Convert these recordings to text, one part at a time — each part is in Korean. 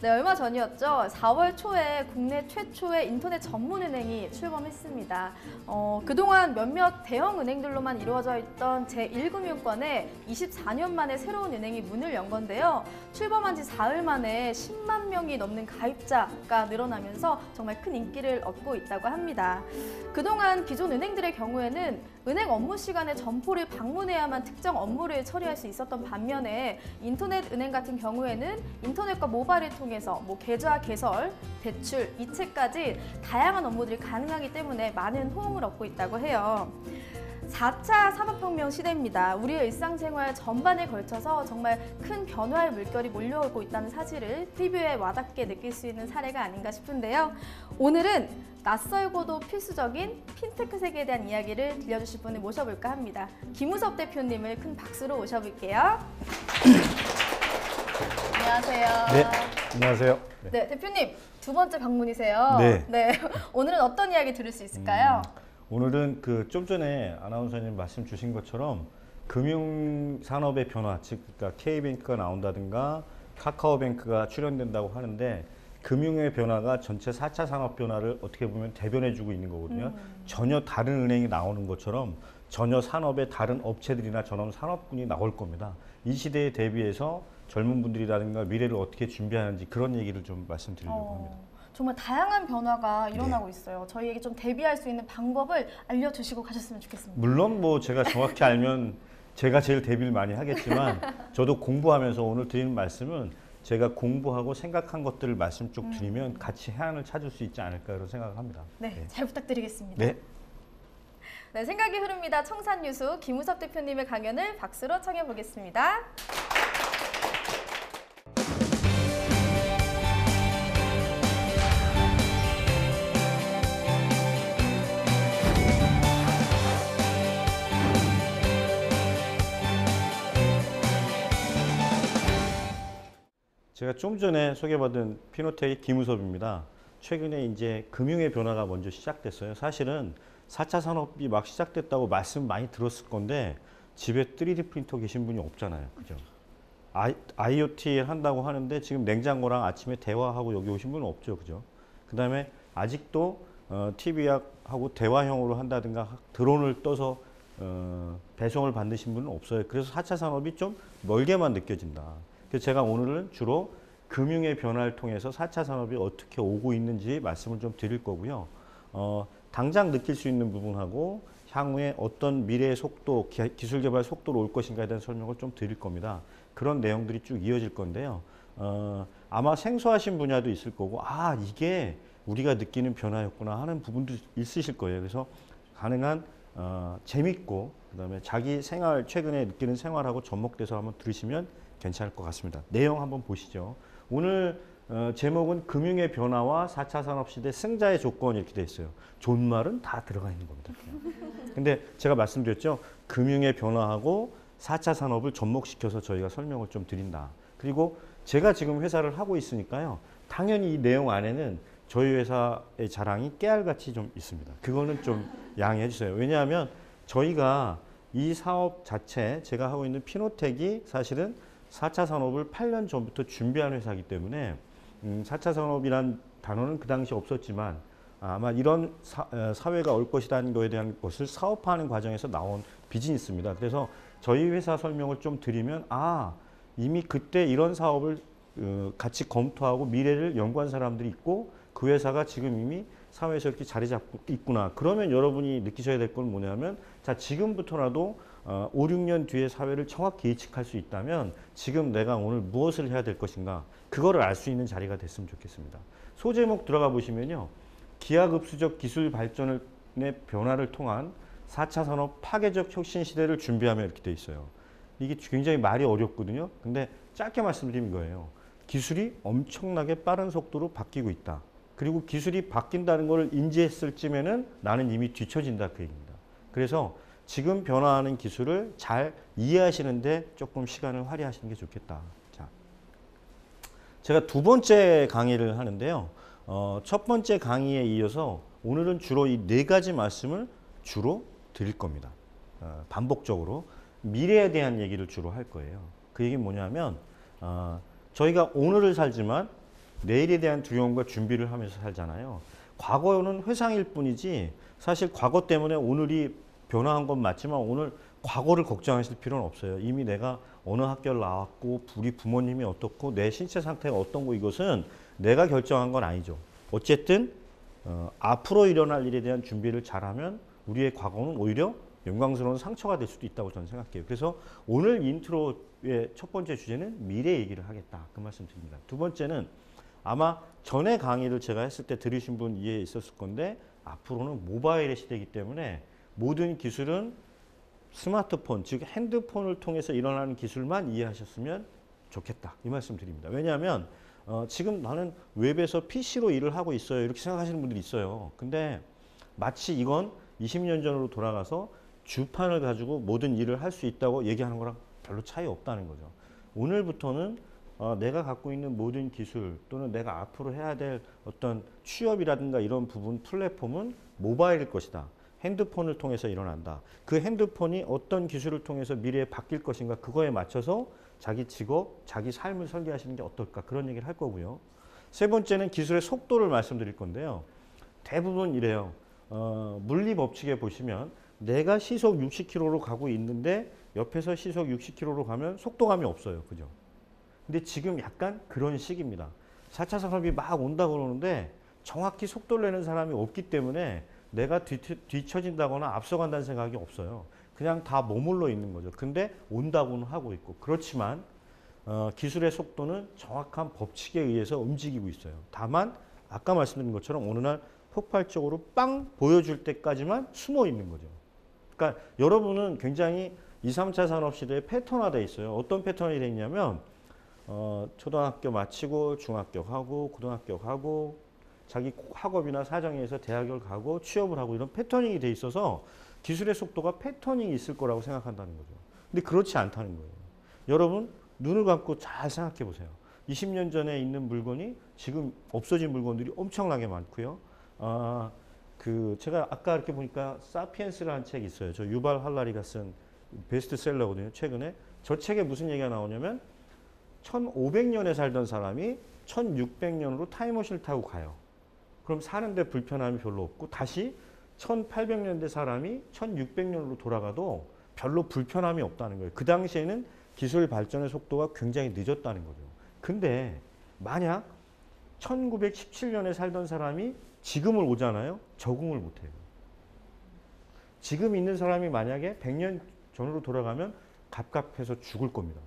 네, 얼마 전이었죠. 4월 초에 국내 최초의 인터넷 전문은행이 출범했습니다. 그동안 몇몇 대형 은행들로만 이루어져 있던 제1금융권에 24년 만에 새로운 은행이 문을 연 건데요. 출범한 지 사흘 만에 10만 명이 넘는 가입자가 늘어나면서 정말 큰 인기를 얻고 있다고 합니다. 그동안 기존 은행들의 경우에는 은행 업무 시간에 점포를 방문해야만 특정 업무를 처리할 수 있었던 반면에 인터넷 은행 같은 경우에는 인터넷과 모바일을 통해서 계좌 개설, 대출, 이체까지 다양한 업무들이 가능하기 때문에 많은 호응을 얻고 있다고 해요. 4차 산업혁명 시대입니다. 우리의 일상생활 전반에 걸쳐서 정말 큰 변화의 물결이 몰려오고 있다는 사실을 프리뷰에 와닿게 느낄 수 있는 사례가 아닌가 싶은데요. 오늘은 낯설고도 필수적인 핀테크 세계에 대한 이야기를 들려주실 분을 모셔볼까 합니다. 김우섭 대표님을 큰 박수로 모셔볼게요. 안녕하세요. 네, 안녕하세요. 네, 대표님 두 번째 방문이세요. 네. 오늘은 어떤 이야기 들을 수 있을까요? 오늘은 좀 전에 아나운서님 말씀 주신 것처럼 금융산업의 변화, 즉 그러니까 K뱅크가 나온다든가 카카오뱅크가 출연된다고 하는데 금융의 변화가 전체 4차 산업 변화를 어떻게 보면 대변해주고 있는 거거든요. 전혀 다른 은행이 나오는 것처럼 전혀 산업의 다른 업체들이나 전업 산업군이 나올 겁니다. 이 시대에 대비해서 젊은 분들이라든가 미래를 어떻게 준비하는지 그런 얘기를 좀 말씀드리려고 합니다. 정말 다양한 변화가 일어나고 있어요. 저희에게 좀 대비할 수 있는 방법을 알려주시고 가셨으면 좋겠습니다. 물론 제가 정확히 알면 제가 제일 대비를 많이 하겠지만 저도 공부하면서 오늘 드리는 말씀은 제가 공부하고 생각한 것들을 말씀 쭉 드리면 같이 해안을 찾을 수 있지 않을까 그런 생각을 합니다. 네, 잘 부탁드리겠습니다. 네. 네, 생각이 흐릅니다. 청산유수 김우섭 대표님의 강연을 박수로 청해 보겠습니다. 제가 좀 전에 소개받은 피노테이 김우섭입니다. 최근에 이제 금융의 변화가 먼저 시작됐어요. 사실은 4차 산업이 막 시작됐다고 말씀 많이 들었을 건데 집에 3D 프린터 계신 분이 없잖아요. 그죠? IoT 한다고 하는데 지금 냉장고랑 아침에 대화하고 여기 오신 분은 없죠. 그죠? 그 다음에 아직도 TV하고 대화형으로 한다든가 드론을 떠서 배송을 받으신 분은 없어요. 그래서 4차 산업이 좀 멀게만 느껴진다. 그래서 제가 오늘은 주로 금융의 변화를 통해서 4차 산업이 어떻게 오고 있는지 말씀을 좀 드릴 거고요. 당장 느낄 수 있는 부분하고 향후에 어떤 미래의 속도, 기술 개발 속도로 올 것인가에 대한 설명을 좀 드릴 겁니다. 그런 내용들이 쭉 이어질 건데요. 아마 생소하신 분야도 있을 거고, 이게 우리가 느끼는 변화였구나 하는 부분도 있으실 거예요. 그래서 가능한 재밌고, 그다음에 자기 생활, 최근에 느끼는 생활하고 접목돼서 한번 들으시면 괜찮을 것 같습니다. 내용 한번 보시죠. 오늘 제목은 금융의 변화와 4차 산업시대 승자의 조건 이렇게 되어 있어요. 존말은 다 들어가 있는 겁니다. 근데 제가 말씀드렸죠. 금융의 변화하고 4차 산업을 접목시켜서 저희가 설명을 좀 드린다. 그리고 제가 지금 회사를 하고 있으니까요. 당연히 이 내용 안에는 저희 회사의 자랑이 깨알같이 좀 있습니다. 그거는 좀 양해해 주세요. 왜냐하면 저희가 이 사업 자체, 제가 하고 있는 피노텍이 사실은 4차 산업을 8년 전부터 준비한 회사이기 때문에 4차 산업이란 단어는 그 당시 없었지만 아마 이런 사회가 올 것이라는 것에 대한 것을 사업화하는 과정에서 나온 비즈니스입니다. 그래서 저희 회사 설명을 좀 드리면 이미 그때 이런 사업을 같이 검토하고 미래를 연구한 사람들이 있고 그 회사가 지금 이미 사회에서 이렇게 자리 잡고 있구나. 그러면 여러분이 느끼셔야 될 건 뭐냐면 지금부터라도 5, 6년 뒤에 사회를 정확히 예측할 수 있다면 지금 내가 오늘 무엇을 해야 될 것인가 그거를 알 수 있는 자리가 됐으면 좋겠습니다. 소제목 들어가 보시면요. 기하급수적 기술 발전의 변화를 통한 4차 산업 파괴적 혁신 시대를 준비하며 이렇게 돼 있어요. 이게 굉장히 말이 어렵거든요. 근데 짧게 말씀드린 거예요. 기술이 엄청나게 빠른 속도로 바뀌고 있다. 그리고 기술이 바뀐다는 걸 인지했을 쯤에는 나는 이미 뒤처진다 그 얘기입니다. 그래서 지금 변화하는 기술을 잘 이해하시는데 조금 시간을 할애하시는 게 좋겠다. 자, 제가 두 번째 강의를 하는데요. 첫 번째 강의에 이어서 오늘은 주로 이 네 가지 말씀을 주로 드릴 겁니다. 반복적으로 미래에 대한 얘기를 주로 할 거예요. 그 얘기는 뭐냐면 저희가 오늘을 살지만 내일에 대한 두려움과 준비를 하면서 살잖아요. 과거는 회상일 뿐이지 사실 과거 때문에 오늘이 변화한 건 맞지만 오늘 과거를 걱정하실 필요는 없어요. 이미 내가 어느 학교를 나왔고 우리 부모님이 어떻고 내 신체 상태가 어떤 거 이것은 내가 결정한 건 아니죠. 어쨌든 앞으로 일어날 일에 대한 준비를 잘하면 우리의 과거는 오히려 영광스러운 상처가 될 수도 있다고 저는 생각해요. 그래서 오늘 인트로의 첫 번째 주제는 미래 얘기를 하겠다. 그 말씀 드립니다. 두 번째는 아마 전에 강의를 제가 했을 때 들으신 분 이해 있었을 건데 앞으로는 모바일의 시대이기 때문에 모든 기술은 스마트폰, 즉 핸드폰을 통해서 일어나는 기술만 이해하셨으면 좋겠다. 이 말씀 드립니다. 왜냐하면 지금 나는 웹에서 PC로 일을 하고 있어요. 이렇게 생각하시는 분들이 있어요. 근데 마치 이건 20년 전으로 돌아가서 주판을 가지고 모든 일을 할 수 있다고 얘기하는 거랑 별로 차이 없다는 거죠. 오늘부터는 내가 갖고 있는 모든 기술 또는 내가 앞으로 해야 될 어떤 취업이라든가 이런 부분 플랫폼은 모바일일 것이다. 핸드폰을 통해서 일어난다. 그 핸드폰이 어떤 기술을 통해서 미래에 바뀔 것인가 그거에 맞춰서 자기 직업, 자기 삶을 설계하시는 게 어떨까 그런 얘기를 할 거고요. 세 번째는 기술의 속도를 말씀드릴 건데요. 대부분 이래요. 물리 법칙에 보시면 내가 시속 60km로 가고 있는데 옆에서 시속 60km로 가면 속도감이 없어요. 그죠? 근데 지금 약간 그런 시기입니다. 4차 산업이 막 온다고 그러는데 정확히 속도를 내는 사람이 없기 때문에 내가 뒤처진다거나 앞서간다는 생각이 없어요. 그냥 다 머물러 있는 거죠. 근데 온다고는 하고 있고. 그렇지만 기술의 속도는 정확한 법칙에 의해서 움직이고 있어요. 다만 아까 말씀드린 것처럼 어느 날 폭발적으로 빵 보여줄 때까지만 숨어 있는 거죠. 그러니까 여러분은 굉장히 2, 3차 산업 시대에 패턴화되어 있어요. 어떤 패턴이 되어 있냐면 초등학교 마치고 중학교 가고 고등학교 가고 자기 학업이나 사정에서 대학을 가고 취업을 하고 이런 패터닝이 돼 있어서 기술의 속도가 패터닝이 있을 거라고 생각한다는 거죠. 근데 그렇지 않다는 거예요. 여러분 눈을 감고 잘 생각해 보세요. 20년 전에 있는 물건이 지금 없어진 물건들이 엄청나게 많고요. 제가 아까 이렇게 보니까 사피엔스라는 책이 있어요. 저 유발 할라리가 쓴 베스트셀러거든요. 최근에. 저 책에 무슨 얘기가 나오냐면 1500년에 살던 사람이 1600년으로 타임머신을 타고 가요. 그럼 사는데 불편함이 별로 없고 다시 1800년대 사람이 1600년으로 돌아가도 별로 불편함이 없다는 거예요. 그 당시에는 기술 발전의 속도가 굉장히 늦었다는 거죠. 근데 만약 1917년에 살던 사람이 지금을 오잖아요. 적응을 못해요. 지금 있는 사람이 만약에 100년 전으로 돌아가면 갑갑해서 죽을 겁니다.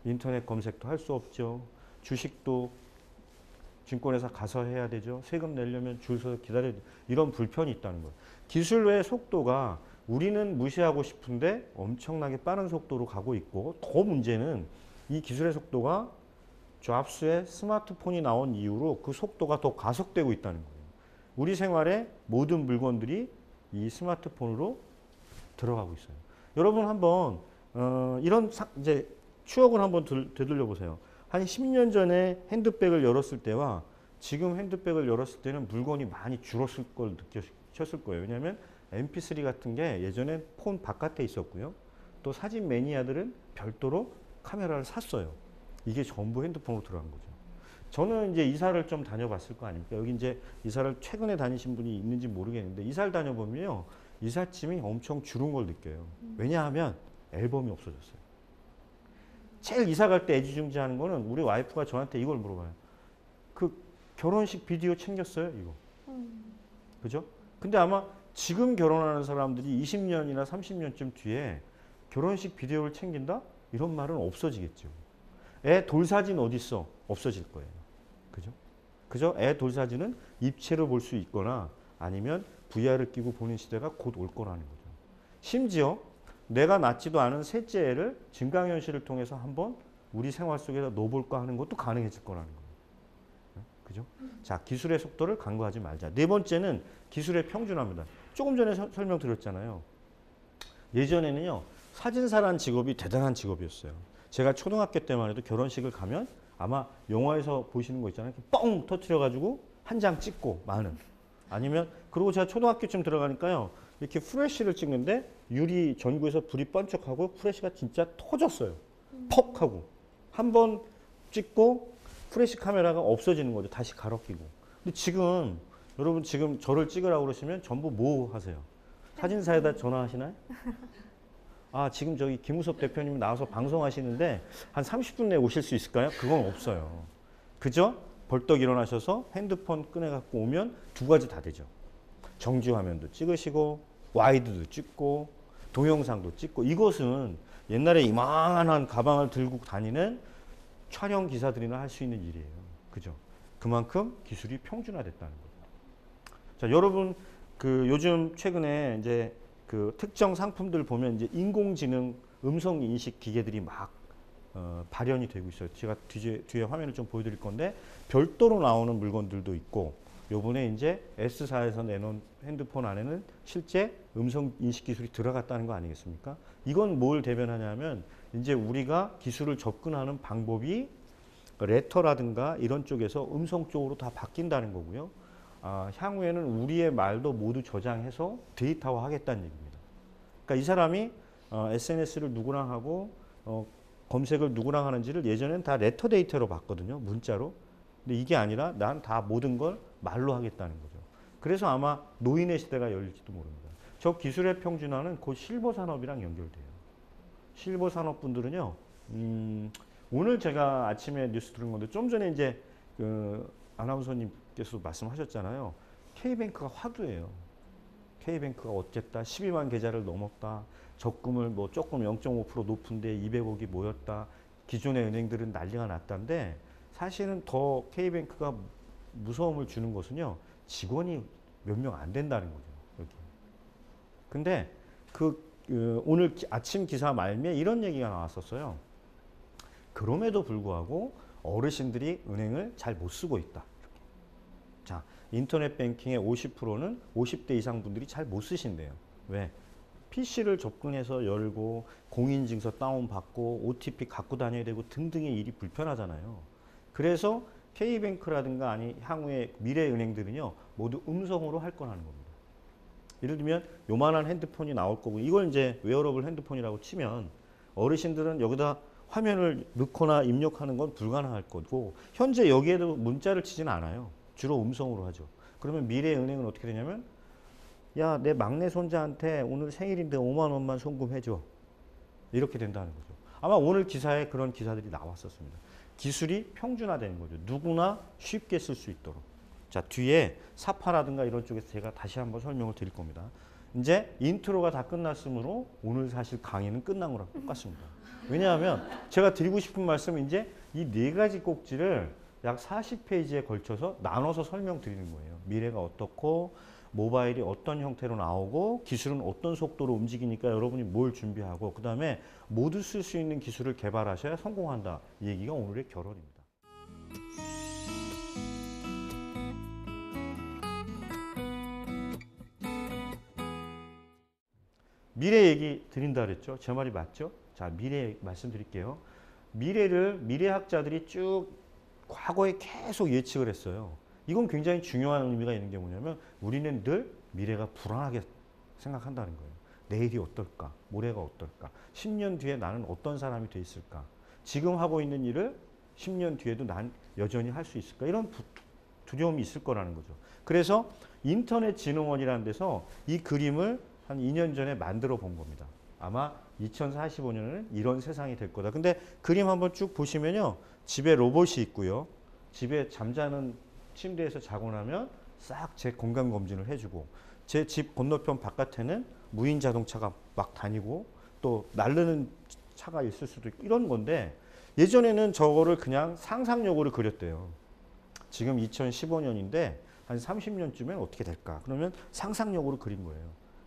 인터넷 검색도 할 수 없죠. 주식도 증권회사 가서 해야 되죠. 세금 내려면 줄 서서 기다려야 돼요. 이런 불편이 있다는 거예요. 기술의 속도가 우리는 무시하고 싶은데 엄청나게 빠른 속도로 가고 있고 더 문제는 이 기술의 속도가 잡스의 스마트폰이 나온 이후로 그 속도가 더 가속되고 있다는 거예요. 우리 생활의 모든 물건들이 이 스마트폰으로 들어가고 있어요. 여러분 한번 이런 이제 추억을 한번 되돌려 보세요. 한 10년 전에 핸드백을 열었을 때와 지금 핸드백을 열었을 때는 물건이 많이 줄었을 걸 느끼셨을 거예요. 왜냐하면 MP3 같은 게 예전엔 폰 바깥에 있었고요. 또 사진 매니아들은 별도로 카메라를 샀어요. 이게 전부 핸드폰으로 들어간 거죠. 저는 이제 이사를 좀 다녀봤을 거 아닙니까? 여기 이제 이사를 최근에 다니신 분이 있는지 모르겠는데 이사를 다녀보면요. 이삿짐이 엄청 줄은 걸 느껴요. 왜냐하면 앨범이 없어졌어요. 제일 이사 갈 때 애지중지하는 거는 우리 와이프가 저한테 이걸 물어봐요. 그 결혼식 비디오 챙겼어요? 이거. 그죠? 근데 아마 지금 결혼하는 사람들이 20년이나 30년쯤 뒤에 결혼식 비디오를 챙긴다? 이런 말은 없어지겠죠. 애 돌사진 어딨어? 없어질 거예요. 그죠? 그죠? 애 돌사진은 입체로 볼 수 있거나 아니면 VR을 끼고 보는 시대가 곧 올 거라는 거죠. 심지어 내가 낳지도 않은 셋째 애를 증강현실을 통해서 한번 우리 생활 속에다 넣어볼까 하는 것도 가능해질 거라는 거예요. 그죠? 자, 기술의 속도를 간과하지 말자. 네 번째는 기술의 평준화입니다. 조금 전에 설명드렸잖아요. 예전에는요, 사진사라는 직업이 대단한 직업이었어요. 제가 초등학교 때만 해도 결혼식을 가면 아마 영화에서 보시는 거 있잖아요. 뻥 터트려가지고 한 장 찍고 마는. 아니면 그리고 제가 초등학교쯤 들어가니까요. 이렇게 후레쉬를 찍는데 유리 전구에서 불이 번쩍하고 후레쉬가 진짜 터졌어요. 퍽 하고. 한 번 찍고 프레시 카메라가 없어지는 거죠. 다시 갈아 끼고. 근데 지금 여러분 지금 저를 찍으라고 그러시면 전부 뭐 하세요? 사진사에다 전화하시나요? 아, 지금 저기 김우섭 대표님 나와서 방송하시는데 한 30분 내에 오실 수 있을까요? 그건 없어요. 그죠? 벌떡 일어나셔서 핸드폰 꺼내갖고 오면 두 가지 다 되죠. 정지 화면도 찍으시고 와이드도 찍고 동영상도 찍고. 이것은 옛날에 이만한 가방을 들고 다니는 촬영 기사들이나 할 수 있는 일이에요. 그죠? 그만큼 기술이 평준화됐다는 거죠. 자, 여러분 그 요즘 최근에 이제 그 특정 상품들 보면 이제 인공지능 음성 인식 기계들이 막 발현이 되고 있어요. 제가 뒤에 화면을 좀 보여드릴 건데 별도로 나오는 물건들도 있고, 요번에 이제 S사에서 내놓은 핸드폰 안에는 실제 음성 인식 기술이 들어갔다는 거 아니겠습니까? 이건 뭘 대변하냐면 이제 우리가 기술을 접근하는 방법이 레터라든가 이런 쪽에서 음성 쪽으로 다 바뀐다는 거고요. 향후에는 우리의 말도 모두 저장해서 데이터화 하겠다는 얘기입니다. 그러니까 이 사람이 SNS를 누구랑 하고 검색을 누구랑 하는지를 예전엔 다 레터 데이터로 봤거든요. 문자로. 근데 이게 아니라 난 다 모든 걸 말로 하겠다는 거죠. 그래서 아마 노인의 시대가 열릴지도 모릅니다. 저 기술의 평준화는 곧 실버 산업이랑 연결돼요. 실버 산업 분들은요. 오늘 제가 아침에 뉴스 들은 건데 좀 전에 이제 그 아나운서님께서 말씀하셨잖아요. K뱅크가 화두예요. K뱅크가 어쨌다. 12만 계좌를 넘었다. 적금을 뭐 조금 0.5% 높은데 200억이 모였다. 기존의 은행들은 난리가 났다는데 사실은 더 K뱅크가 무서움을 주는 것은요. 직원이 몇 명 안 된다는 거죠. 여기. 근데 오늘 아침 기사 말미에 이런 얘기가 나왔었어요. 그럼에도 불구하고 어르신들이 은행을 잘 못 쓰고 있다. 이렇게. 자, 인터넷 뱅킹의 50%는 50대 이상 분들이 잘 못 쓰신대요. 왜? PC를 접근해서 열고 공인증서 다운받고 OTP 갖고 다녀야 되고 등등의 일이 불편하잖아요. 그래서 K뱅크라든가 아니 향후의 미래은행들은요. 모두 음성으로 할 거라는 겁니다. 예를 들면 요만한 핸드폰이 나올 거고 이걸 이제 웨어러블 핸드폰이라고 치면 어르신들은 여기다 화면을 넣거나 입력하는 건 불가능할 거고 현재 여기에도 문자를 치지는 않아요. 주로 음성으로 하죠. 그러면 미래은행은 어떻게 되냐면 야, 내 막내 손자한테 오늘 생일인데 5만 원만 송금해줘. 이렇게 된다는 거죠. 아마 오늘 기사에 그런 기사들이 나왔었습니다. 기술이 평준화되는 거죠. 누구나 쉽게 쓸 수 있도록. 자, 뒤에 사파라든가 이런 쪽에서 제가 다시 한번 설명을 드릴 겁니다. 이제 인트로가 다 끝났으므로 오늘 사실 강의는 끝난 거랑 똑같습니다. 왜냐하면 제가 드리고 싶은 말씀은 이제 이 네 가지 꼭지를 약 40페이지에 걸쳐서 나눠서 설명드리는 거예요. 미래가 어떻고 모바일이 어떤 형태로 나오고 기술은 어떤 속도로 움직이니까 여러분이 뭘 준비하고 그 다음에 모두 쓸 수 있는 기술을 개발하셔야 성공한다. 이 얘기가 오늘의 결론입니다. 미래 얘기 드린다 그랬죠? 제 말이 맞죠? 자, 미래 말씀드릴게요. 미래학자들이 쭉 과거에 계속 예측을 했어요. 이건 굉장히 중요한 의미가 있는 게 뭐냐면 우리는 늘 미래가 불안하게 생각한다는 거예요. 내일이 어떨까? 모레가 어떨까? 10년 뒤에 나는 어떤 사람이 돼 있을까? 지금 하고 있는 일을 10년 뒤에도 난 여전히 할 수 있을까? 이런 두려움이 있을 거라는 거죠. 그래서 인터넷진흥원이라는 데서 이 그림을 한 2년 전에 만들어 본 겁니다. 아마 2045년에는 이런 세상이 될 거다. 근데 그림 한번 쭉 보시면요. 집에 로봇이 있고요. 집에 잠자는 침대에서 자고 나면 싹 제 건강검진을 해주고 제 집 건너편 바깥에는 무인 자동차가 막 다니고 또 날르는 차가 있을 수도 있고 이런 건데 예전에는 저거를 그냥 상상력으로 그렸대요. 지금 2015년인데 한 30년쯤엔 어떻게 될까? 그러면 상상력으로 그린 거예요.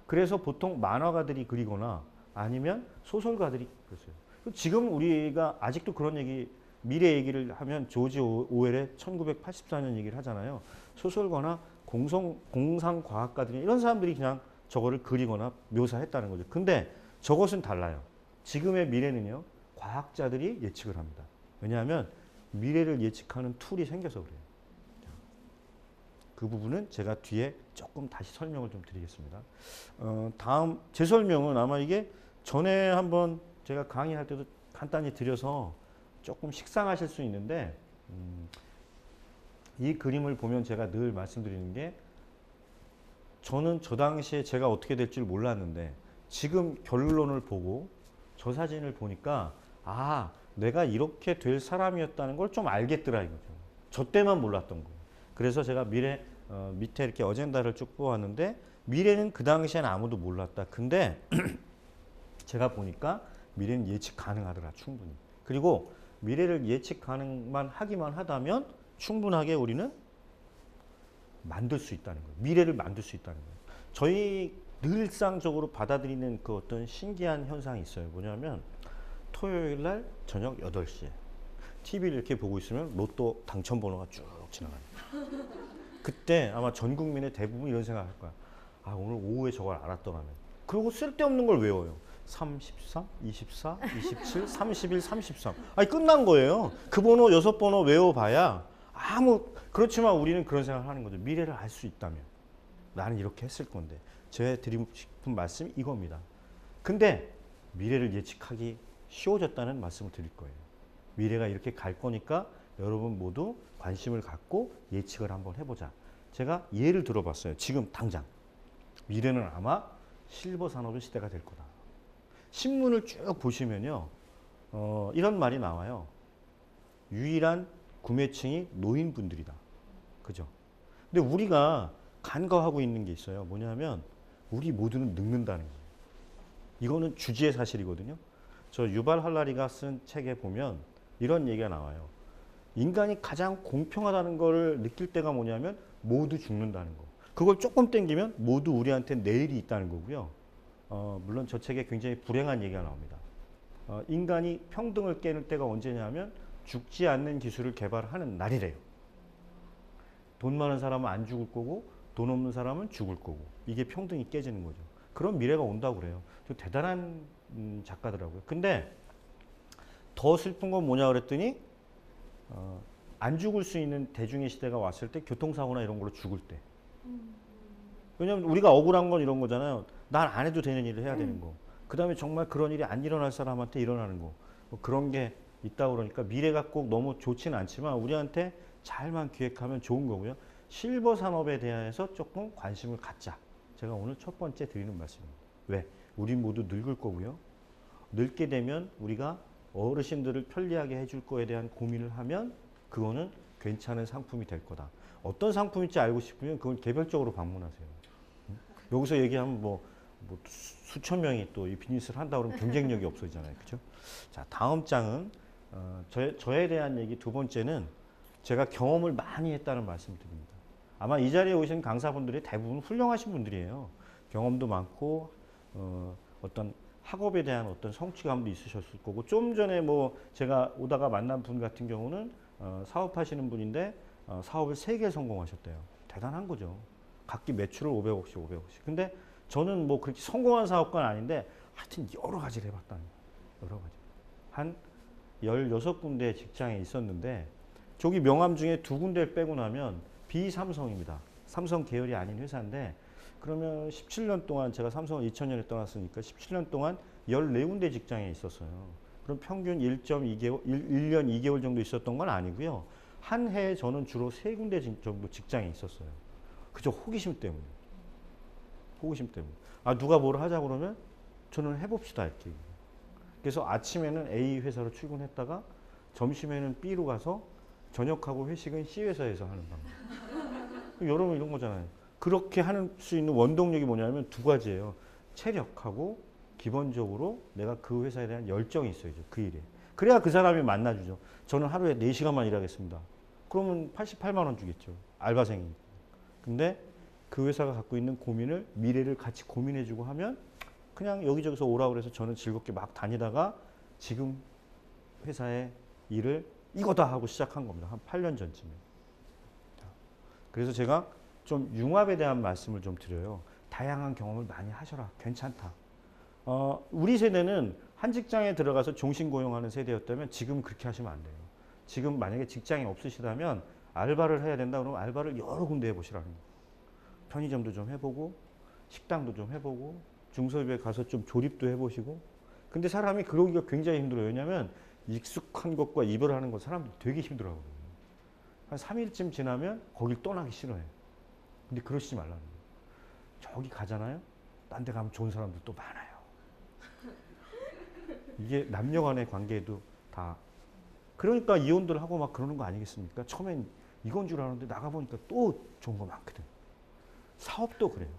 그래서 보통 만화가들이 그리거나 아니면 소설가들이 그랬어요. 지금 우리가 아직도 그런 얘기 미래 얘기를 하면 조지 오웰의 1984년 얘기를 하잖아요. 소설가나 공상과학가들이 이런 사람들이 그냥 저거를 그리거나 묘사했다는 거죠. 근데 저것은 달라요. 지금의 미래는요. 과학자들이 예측을 합니다. 왜냐하면 미래를 예측하는 툴이 생겨서 그래요. 그 부분은 제가 뒤에 조금 다시 설명을 좀 드리겠습니다. 다음 제 설명은 아마 이게 전에 한번 제가 강의할 때도 간단히 드려서 조금 식상하실 수 있는데 이 그림을 보면 제가 늘 말씀드리는 게 저는 저 당시에 제가 어떻게 될 줄 몰랐는데 지금 결론을 보고 저 사진을 보니까 아, 내가 이렇게 될 사람이었다는 걸 좀 알겠더라 이거죠. 저 때만 몰랐던 거예요. 그래서 제가 미래 밑에 이렇게 어젠다를 쭉 뽑았는데 미래는 그 당시에는 아무도 몰랐다. 근데 제가 보니까 미래는 예측 가능하더라 충분히. 그리고 미래를 예측 가능만 하기만 하다면 충분하게 우리는 만들 수 있다는 거예요. 미래를 만들 수 있다는 거예요. 저희 늘상적으로 받아들이는 그 어떤 신기한 현상이 있어요. 뭐냐면 토요일 날 저녁 8시에 TV를 이렇게 보고 있으면 로또 당첨 번호가 쭉 지나가요. 그때 아마 전 국민의 대부분 이런 생각을 할 거야. 아, 오늘 오후에 저걸 알았더라면. 그리고 쓸데없는 걸 외워요. 33, 24, 27, 31, 33. 아니 끝난 거예요. 그 번호 6번호 외워봐야 그렇지만 우리는 그런 생각을 하는 거죠. 미래를 알 수 있다면 나는 이렇게 했을 건데. 제가 드리고 싶은 말씀이 이겁니다. 근데 미래를 예측하기 쉬워졌다는 말씀을 드릴 거예요. 미래가 이렇게 갈 거니까 여러분 모두 관심을 갖고 예측을 한번 해보자. 제가 예를 들어봤어요. 지금 당장. 미래는 아마 실버 산업의 시대가 될 거다. 신문을 쭉 보시면요. 이런 말이 나와요. 유일한 구매층이 노인분들이다. 그죠? 근데 우리가 간과하고 있는 게 있어요. 뭐냐면 우리 모두는 늙는다는 거예요. 이거는 주지의 사실이거든요. 저 유발 할라리가 쓴 책에 보면 이런 얘기가 나와요. 인간이 가장 공평하다는 걸 느낄 때가 뭐냐면 모두 죽는다는 거. 그걸 조금 땡기면 모두 우리한테 내일이 있다는 거고요. 물론 저 책에 굉장히 불행한 얘기가 나옵니다. 인간이 평등을 깨는 때가 언제냐면 죽지 않는 기술을 개발하는 날이래요. 돈 많은 사람은 안 죽을 거고 돈 없는 사람은 죽을 거고 이게 평등이 깨지는 거죠. 그런 미래가 온다고 그래요. 좀 대단한 작가더라고요. 근데 더 슬픈 건 뭐냐 그랬더니 안 죽을 수 있는 대중의 시대가 왔을 때 교통사고나 이런 걸로 죽을 때. 왜냐하면 우리가 억울한 건 이런 거잖아요. 난 안 해도 되는 일을 해야 되는 거. 그 다음에 정말 그런 일이 안 일어날 사람한테 일어나는 거. 뭐 그런 게 있다고 그러니까 미래가 꼭 너무 좋지는 않지만 우리한테 잘만 기획하면 좋은 거고요. 실버 산업에 대해서 조금 관심을 갖자. 제가 오늘 첫 번째 드리는 말씀입니다. 왜? 우리 모두 늙을 거고요. 늙게 되면 우리가 어르신들을 편리하게 해줄 거에 대한 고민을 하면 그거는 괜찮은 상품이 될 거다. 어떤 상품일지 알고 싶으면 그건 개별적으로 방문하세요. 여기서 얘기하면 뭐 수천 명이 또 이 비즈니스를 한다 그러면 경쟁력이 없어지잖아요. 그죠? 자, 다음 장은 저에 대한 얘기 두 번째는 제가 경험을 많이 했다는 말씀을 드립니다. 아마 이 자리에 오신 강사분들이 대부분 훌륭하신 분들이에요. 경험도 많고 어떤 학업에 대한 어떤 성취감도 있으셨을 거고 좀 전에 뭐 제가 오다가 만난 분 같은 경우는 사업하시는 분인데 사업을 3개 성공하셨대요. 대단한 거죠. 각기 매출을 500억씩 500억씩. 근데 저는 뭐 그렇게 성공한 사업가는 아닌데 하여튼 여러 가지를 해봤다는 거예요. 여러 가지. 한 16군데 직장에 있었는데 저기 명함 중에 2군데를 빼고 나면 비삼성입니다. 삼성 계열이 아닌 회사인데 그러면 17년 동안 제가 삼성을 2000년에 떠났으니까 17년 동안 14군데 직장에 있었어요. 그럼 평균 1.2개월, 1년 2개월 정도 있었던 건 아니고요. 한 해에 저는 주로 3군데 정도 직장에 있었어요. 그저 호기심 때문에. 호기심 때문에. 아, 누가 뭘 하자 그러면 저는 해봅시다 이렇게. 그래서 아침에는 A 회사로 출근했다가 점심에는 B로 가서 저녁하고 회식은 C 회사에서 하는 방법. 여러분 이런 거잖아요. 그렇게 할 수 있는 원동력이 뭐냐면 2가지예요. 체력하고 기본적으로 내가 그 회사에 대한 열정이 있어야죠. 그 일에. 그래야 그 사람이 만나주죠. 저는 하루에 4시간만 일하겠습니다. 그러면 88만 원 주겠죠. 알바생이니까. 근데 그 회사가 갖고 있는 고민을 미래를 같이 고민해주고 하면 그냥 여기저기서 오라 그래서 저는 즐겁게 막 다니다가 지금 회사의 일을 이거다 하고 시작한 겁니다. 한 8년 전쯤에. 그래서 제가 좀 융합에 대한 말씀을 좀 드려요. 다양한 경험을 많이 하셔라. 괜찮다. 우리 세대는 한 직장에 들어가서 종신 고용하는 세대였다면 지금 그렇게 하시면 안 돼요. 지금 만약에 직장이 없으시다면 알바를 해야 된다 그러면 알바를 여러 군데 해보시라는 거예요. 편의점도 좀 해보고 식당도 좀 해보고 중소기업에 가서 좀 조립도 해보시고 근데 사람이 그러기가 굉장히 힘들어요. 왜냐하면 익숙한 것과 이별하는 것 사람들이 되게 힘들어하거든요. 한 3일쯤 지나면 거길 떠나기 싫어해. 근데 그러시지 말라는 거예요. 저기 가잖아요. 딴 데 가면 좋은 사람들 또 많아요. 이게 남녀 간의 관계에도 다. 그러니까 이혼들 하고 막 그러는 거 아니겠습니까? 처음엔 이건 줄 알았는데 나가보니까 또 좋은 거 많거든. 사업도 그래요.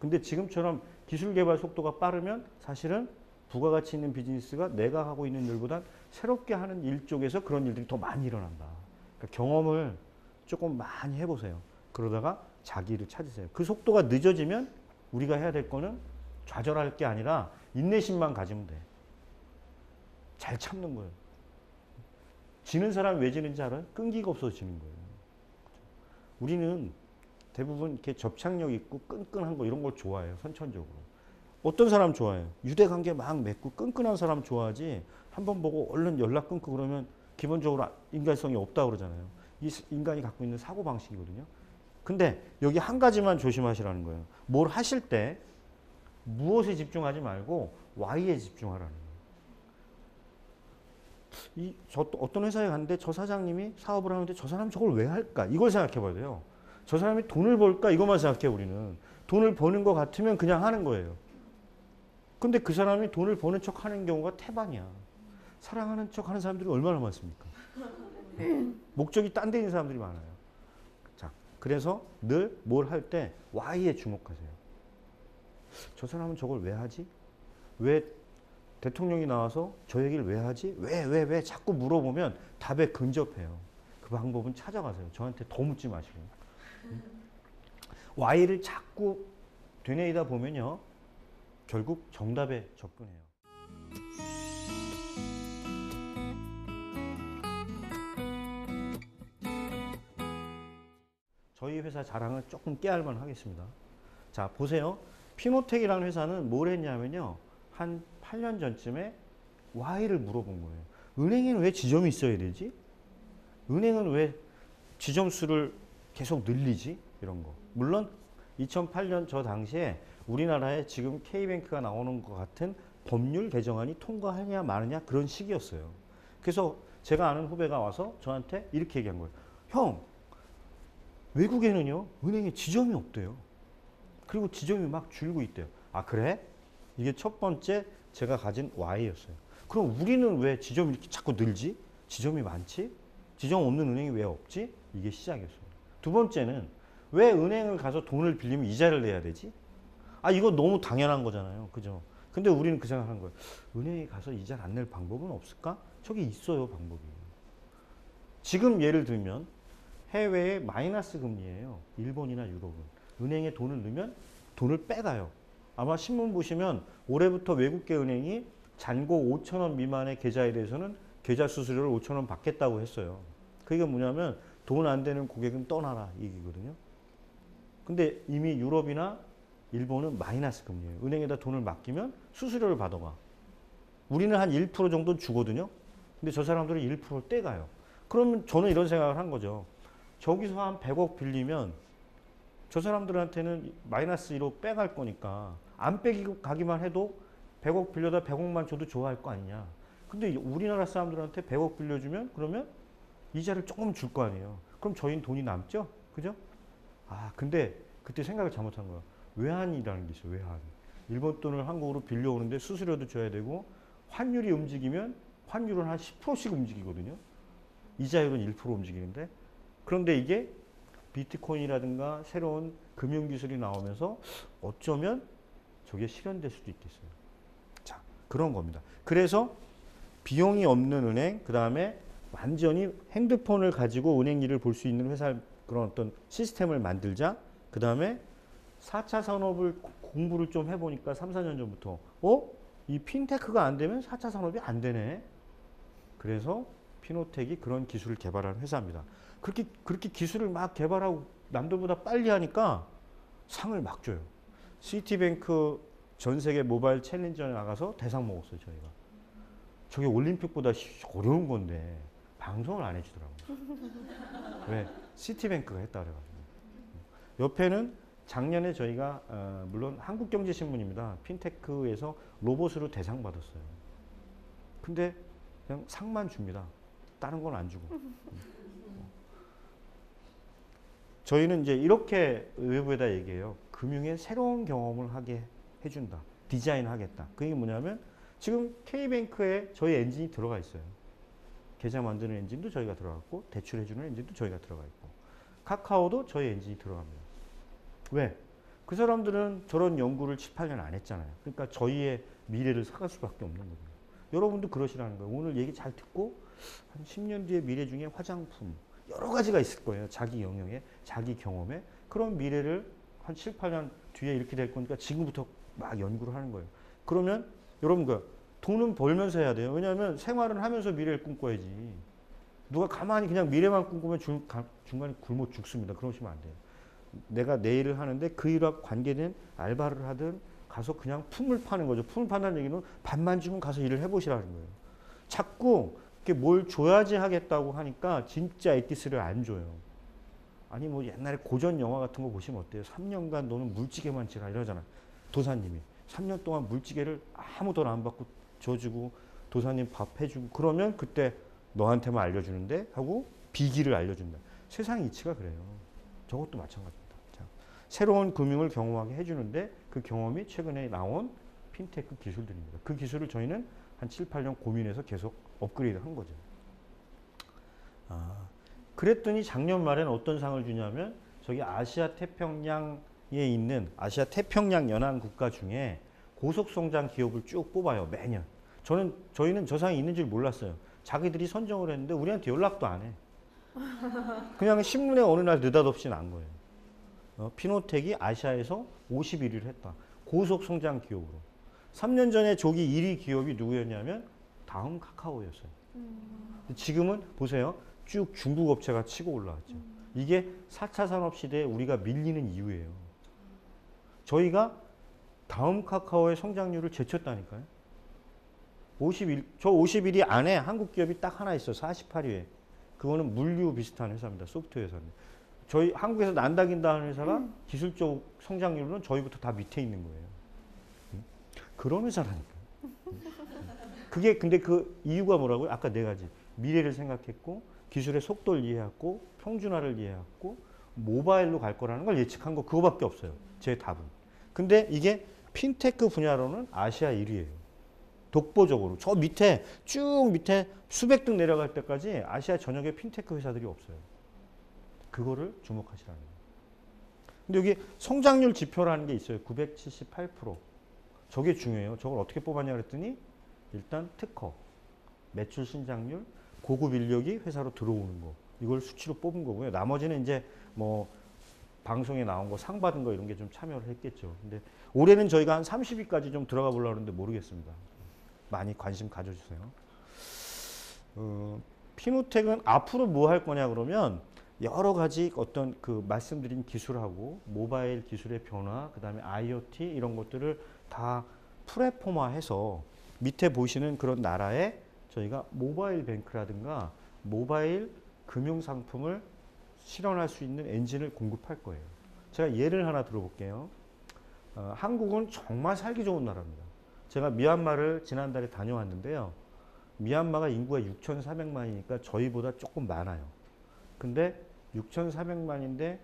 근데 지금처럼 기술 개발 속도가 빠르면 사실은 부가가치 있는 비즈니스가 내가 하고 있는 일보다 새롭게 하는 일 쪽에서 그런 일들이 더 많이 일어난다. 그러니까 경험을 조금 많이 해보세요. 그러다가 자기를 찾으세요. 그 속도가 늦어지면 우리가 해야 될 거는 좌절할 게 아니라 인내심만 가지면 돼. 잘 참는 거예요. 지는 사람이 왜 지는지 알아요? 끈기가 없어서 지는 거예요. 우리는 대부분 이렇게 접착력 있고 끈끈한 거 이런 걸 좋아해요. 선천적으로. 어떤 사람 좋아해요? 유대관계 막 맺고 끈끈한 사람 좋아하지 한번 보고 얼른 연락 끊고 그러면 기본적으로 인간성이 없다고 그러잖아요. 이 인간이 갖고 있는 사고방식이거든요. 근데 여기 한 가지만 조심하시라는 거예요. 뭘 하실 때 무엇에 집중하지 말고 Y에 집중하라는 거예요. 어떤 회사에 갔는데 저 사장님이 사업을 하는데 저 사람이 저걸 왜 할까? 이걸 생각해 봐야 돼요. 저 사람이 돈을 벌까? 이것만 생각해요, 우리는. 돈을 버는 것 같으면 그냥 하는 거예요. 근데 그 사람이 돈을 버는 척 하는 경우가 태반이야. 사랑하는 척 하는 사람들이 얼마나 많습니까? 목적이 딴 데 있는 사람들이 많아요. 자, 그래서 늘 뭘 할 때 Y에 주목하세요. 저 사람은 저걸 왜 하지? 왜 대통령이 나와서 저 얘기를 왜 하지? 왜? 자꾸 물어보면 답에 근접해요. 그 방법은 찾아가세요. 저한테 더 묻지 마시고. Y를 자꾸 되뇌이다 보면요. 결국 정답에 접근해요. 저희 회사 자랑을 조금 깨알만 하겠습니다. 자, 보세요. 피노텍이라는 회사는 뭘 했냐면요. 한 8년 전쯤에 Y를 물어본 거예요. 은행에는 왜 지점이 있어야 되지? 은행은 왜 지점 수를 계속 늘리지? 이런 거. 물론 2008년 저 당시에 우리나라에 지금 K뱅크가 나오는 것 같은 법률 개정안이 통과하냐 마느냐 그런 시기였어요. 그래서 제가 아는 후배가 와서 저한테 이렇게 얘기한 거예요. 형, 외국에는요, 은행에 지점이 없대요. 그리고 지점이 막 줄고 있대요. 아, 그래? 이게 첫 번째 제가 가진 Y였어요. 그럼 우리는 왜 지점이 이렇게 자꾸 늘지? 지점이 많지? 지점 없는 은행이 왜 없지? 이게 시작이었어요. 두 번째는 왜 은행을 가서 돈을 빌리면 이자를 내야 되지? 아, 이거 너무 당연한 거잖아요. 그죠? 근데 우리는 그 생각하는 거예요. 은행에 가서 이자를 안 낼 방법은 없을까? 저기 있어요, 방법이. 지금 예를 들면 해외에 마이너스 금리예요. 일본이나 유럽은. 은행에 돈을 넣으면 돈을 빼가요. 아마 신문 보시면 올해부터 외국계 은행이 잔고 5,000원 미만의 계좌에 대해서는 계좌 수수료를 5,000원 받겠다고 했어요. 그게 뭐냐면 돈 안 되는 고객은 떠나라 이 얘기거든요. 근데 이미 유럽이나 일본은 마이너스 금리예요. 은행에다 돈을 맡기면 수수료를 받아가. 우리는 한 1% 정도는 주거든요. 근데 저 사람들은 1%를 떼가요. 그러면 저는 이런 생각을 한 거죠. 저기서 한 100억 빌리면 저 사람들한테는 마이너스 1억 빼갈 거니까 안 빼기 가기만 해도 100억 빌려다 100억만 줘도 좋아할 거 아니냐. 근데 우리나라 사람들한테 100억 빌려주면 그러면 이자를 조금 줄 거 아니에요. 그럼 저희는 돈이 남죠? 그죠? 아, 근데 그때 생각을 잘못한 거예요. 외환이라는 게 있어요. 외환. 일본 돈을 한국으로 빌려오는데 수수료도 줘야 되고 환율이 움직이면 환율은 한 10%씩 움직이거든요. 이자율은 1% 움직이는데 그런데 이게 비트코인이라든가 새로운 금융기술이 나오면서 어쩌면 저게 실현될 수도 있겠어요. 자, 그런 겁니다. 그래서 비용이 없는 은행, 그 다음에 완전히 핸드폰을 가지고 은행 일을 볼 수 있는 회사 그런 어떤 시스템을 만들자. 그 다음에 4차 산업을 공부를 좀 해보니까 3, 4년 전부터 이 핀테크가 안 되면 4차 산업이 안 되네. 그래서 피노텍이 그런 기술을 개발한 회사입니다. 그렇게 기술을 막 개발하고 남들보다 빨리 하니까 상을 막 줘요. 시티뱅크 전 세계 모바일 챌린저에 나가서 대상 먹었어요, 저희가. 저게 올림픽보다 어려운 건데 방송을 안 해주더라고요. 왜? 시티뱅크가 했다 그래가지고. 옆에는 작년에 저희가 물론 한국경제신문입니다. 핀테크에서 로봇으로 대상 받았어요. 근데 그냥 상만 줍니다. 다른 건 안 주고. 저희는 이제 이렇게 외부에다 얘기해요. 금융의 새로운 경험을 하게 해준다. 디자인하겠다. 그게 뭐냐면 지금 K뱅크에 저희 엔진이 들어가 있어요. 계좌 만드는 엔진도 저희가 들어갔고 대출해주는 엔진도 저희가 들어가 있고 카카오도 저희 엔진이 들어갑니다. 왜? 그 사람들은 저런 연구를 7, 8년 안 했잖아요. 그러니까 저희의 미래를 사갈 수밖에 없는 거예요. 여러분도 그러시라는 거예요. 오늘 얘기 잘 듣고 한 10년 뒤에 미래 중에 화장품 여러 가지가 있을 거예요. 자기 영역에, 자기 경험에. 그런 미래를 한 7, 8년 뒤에 이렇게 될 거니까 지금부터 막 연구를 하는 거예요. 그러면 여러분 돈은 벌면서 해야 돼요. 왜냐하면 생활은 하면서 미래를 꿈꿔야지. 누가 가만히 그냥 미래만 꿈꾸면 중간에 굶어 죽습니다. 그러시면 안 돼요. 내가 내 일을 하는데 그 일과 관계된 알바를 하든 가서 그냥 품을 파는 거죠. 품을 판다는 얘기는 밥만 주면 가서 일을 해보시라는 거예요. 자꾸 이렇게 뭘 줘야지 하겠다고 하니까 진짜 에티스를 안 줘요. 아니 뭐 옛날에 고전 영화 같은 거 보시면 어때요? 3년간 너는 물찌개만 지라 이러잖아요. 도사님이 3년 동안 물찌개를 아무 돈 안 받고 줘주고 도사님 밥 해주고 그러면 그때 너한테만 알려주는데 하고 비기를 알려준다. 세상 이치가 그래요. 저것도 마찬가지입니다. 자, 새로운 금융을 경험하게 해주는데 그 경험이 최근에 나온 핀테크 기술들입니다. 그 기술을 저희는 한 7, 8년 고민해서 계속 업그레이드 한 거죠. 그랬더니 작년 말에는 어떤 상을 주냐면 저기 아시아 태평양에 있는 아시아 태평양 연안 국가 중에 고속성장 기업을 쭉 뽑아요. 매년. 저희는 저 상이 있는 줄 몰랐어요. 자기들이 선정을 했는데 우리한테 연락도 안 해. 그냥 신문에 어느 날 느닷없이 난 거예요. 피노텍이 아시아에서 51위를 했다. 고속성장 기업으로. 3년 전에 조기 1위 기업이 누구였냐면 다음 카카오였어요. 지금은 보세요. 쭉 중국 업체가 치고 올라왔죠. 이게 4차 산업시대에 우리가 밀리는 이유예요. 저희가 다음 카카오의 성장률을 제쳤다니까요. 저 51위 안에 한국 기업이 딱 하나 있어. 48위에. 그거는 물류 비슷한 회사입니다. 소프트웨어 회사입니다. 저희 한국에서 난다긴다 하는 회사가 기술적 성장률은 저희부터 다 밑에 있는 거예요. 그런 회사라니까. 그게 근데 그 이유가 뭐라고요? 아까 네 가지. 미래를 생각했고 기술의 속도를 이해했고 평준화를 이해했고 모바일로 갈 거라는 걸 예측한 거 그거밖에 없어요. 제 답은. 근데 이게 핀테크 분야로는 아시아 1위예요. 독보적으로. 저 밑에 쭉 밑에 수백 등 내려갈 때까지 아시아 전역에 핀테크 회사들이 없어요. 그거를 주목하시라는 거예요. 근데 여기 성장률 지표라는 게 있어요. 978%. 저게 중요해요. 저걸 어떻게 뽑았냐 그랬더니 일단 특허, 매출 신장률, 고급 인력이 회사로 들어오는 거. 이걸 수치로 뽑은 거고요. 나머지는 이제 뭐 방송에 나온 거, 상 받은 거 이런 게 좀 참여를 했겠죠. 근데 올해는 저희가 한 30위까지 좀 들어가 보려고 하는데 모르겠습니다. 많이 관심 가져주세요. 피노텍은 앞으로 뭐 할 거냐 그러면 여러 가지 어떤 그 말씀드린 기술하고 모바일 기술의 변화, 그 다음에 IoT 이런 것들을 다 플랫폼화해서 밑에 보시는 그런 나라에 저희가 모바일 뱅크라든가 모바일 금융 상품을 실현할 수 있는 엔진을 공급할 거예요. 제가 예를 하나 들어볼게요. 한국은 정말 살기 좋은 나라입니다. 제가 미얀마를 지난달에 다녀왔는데요. 미얀마가 인구가 6,400만이니까 저희보다 조금 많아요. 근데 6,400만인데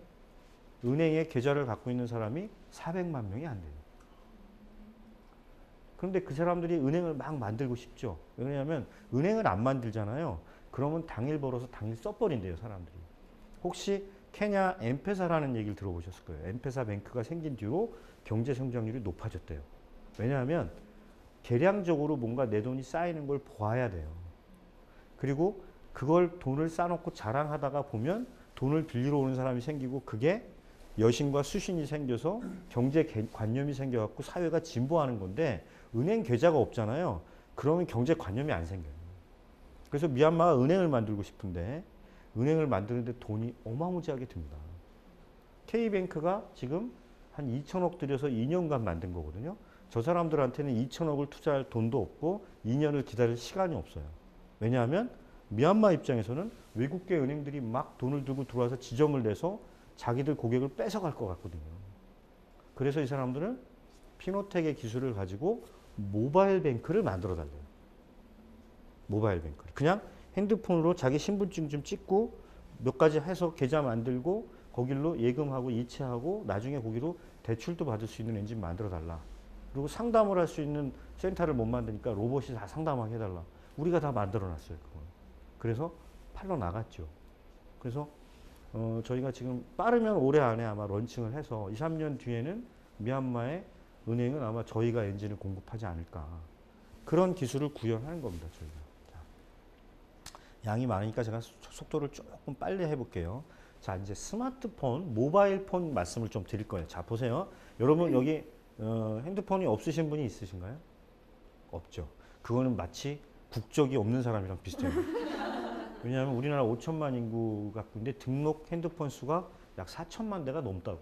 은행에 계좌를 갖고 있는 사람이 400만 명이 안 돼요. 그런데 그 사람들이 은행을 막 만들고 싶죠. 왜냐하면 은행을 안 만들잖아요. 그러면 당일 벌어서 당일 써버린대요, 사람들이. 혹시 케냐 엠페사라는 얘기를 들어보셨을 거예요. 엠페사 뱅크가 생긴 뒤로 경제 성장률이 높아졌대요. 왜냐하면 계량적으로 뭔가 내 돈이 쌓이는 걸 보아야 돼요. 그리고 그걸 돈을 쌓아놓고 자랑하다가 보면 돈을 빌리러 오는 사람이 생기고 그게 여신과 수신이 생겨서 경제 관념이 생겨갖고 사회가 진보하는 건데 은행 계좌가 없잖아요. 그러면 경제 관념이 안 생겨요. 그래서 미얀마가 은행을 만들고 싶은데 은행을 만드는데 돈이 어마무지하게 듭니다. K뱅크가 지금 한 2천억 들여서 2년간 만든 거거든요. 저 사람들한테는 2천억을 투자할 돈도 없고 2년을 기다릴 시간이 없어요. 왜냐하면 미얀마 입장에서는 외국계 은행들이 막 돈을 들고 들어와서 지점을 내서 자기들 고객을 뺏어갈 것 같거든요. 그래서 이 사람들은 피노텍의 기술을 가지고 모바일 뱅크를 만들어 달래요. 모바일 뱅크를. 그냥 핸드폰으로 자기 신분증 좀 찍고 몇 가지 해서 계좌 만들고 거길로 예금하고 이체하고 나중에 거기로 대출도 받을 수 있는 엔진 만들어 달라. 그리고 상담을 할 수 있는 센터를 못 만드니까 로봇이 다 상담하게 해달라. 우리가 다 만들어 놨어요. 그걸. 그래서 팔러 나갔죠. 그래서 저희가 지금 빠르면 올해 안에 아마 런칭을 해서 2, 3년 뒤에는 미얀마의 은행은 아마 저희가 엔진을 공급하지 않을까. 그런 기술을 구현하는 겁니다. 저희가. 자, 양이 많으니까 제가 속도를 조금 빨리 해볼게요. 자, 이제 스마트폰, 모바일 폰 말씀을 좀 드릴 거예요. 자, 보세요. 여러분 여기 핸드폰이 없으신 분이 있으신가요? 없죠. 그거는 마치 국적이 없는 사람이랑 비슷해요. 왜냐하면 우리나라 5천만 인구가 있는데 등록 핸드폰 수가 약 4천만 대가 넘다고.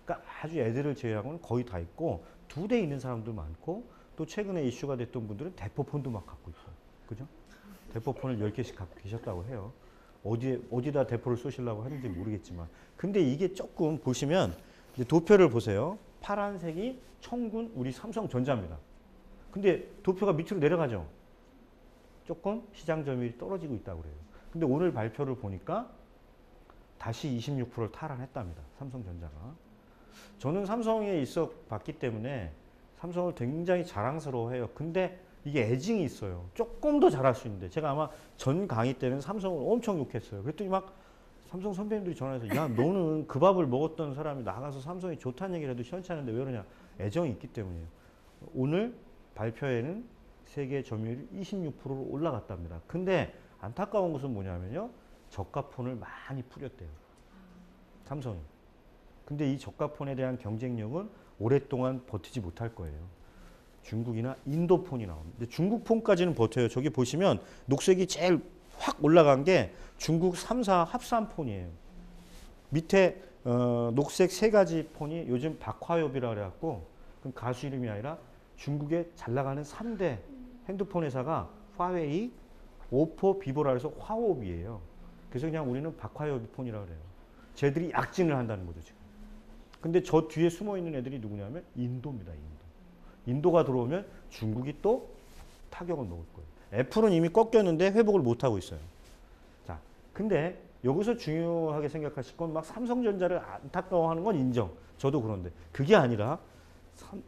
그러니까 아주 애들을 제외하고는 거의 다 있고 2대 있는 사람도 많고 또 최근에 이슈가 됐던 분들은 대포폰도 막 갖고 있어요. 그죠? 대포폰을 10개씩 갖고 계셨다고 해요. 어디다 대포를 쏘시려고 하는지 모르겠지만. 근데 이게 조금 보시면 이제 도표를 보세요. 파란색이 청군 우리 삼성전자입니다. 근데 도표가 밑으로 내려가죠. 조금 시장 점유율이 떨어지고 있다고 그래요. 근데 오늘 발표를 보니까 다시 26%를 탈환했답니다. 삼성전자가. 저는 삼성에 있어 봤기 때문에 삼성을 굉장히 자랑스러워해요. 근데 이게 애증이 있어요. 조금 더 잘할 수 있는데 제가 아마 전 강의 때는 삼성을 엄청 욕했어요. 그랬더니 막 삼성 선배님들이 전화해서 야 너는 그 밥을 먹었던 사람이 나가서 삼성이 좋다는 얘기를 해도 시원찮은데 왜 그러냐. 애정이 있기 때문이에요. 오늘 발표에는 세계 점유율이 26%로 올라갔답니다. 근데 안타까운 것은 뭐냐면요. 저가폰을 많이 뿌렸대요. 삼성이. 근데 이 저가폰에 대한 경쟁력은 오랫동안 버티지 못할 거예요. 중국이나 인도폰이 나옵니다. 근데 중국폰까지는 버텨요. 저기 보시면 녹색이 제일 확 올라간 게 중국 3사 합산폰이에요. 밑에 녹색 3가지 폰이 요즘 박화엽이라 그래갖고 그럼 가수 이름이 아니라 중국에 잘 나가는 3대 핸드폰 회사가 화웨이, 오포, 비보라 해서 화옵이에요. 그래서 그냥 우리는 박화엽 폰이라 그래요. 쟤들이 약진을 한다는 거죠, 지금. 근데 저 뒤에 숨어 있는 애들이 누구냐면 인도입니다, 인도. 인도가 들어오면 중국이 또 타격을 먹을 거예요. 애플은 이미 꺾였는데 회복을 못 하고 있어요. 자, 근데 여기서 중요하게 생각하실 건 막 삼성전자를 안타까워하는 건 인정. 저도 그런데 그게 아니라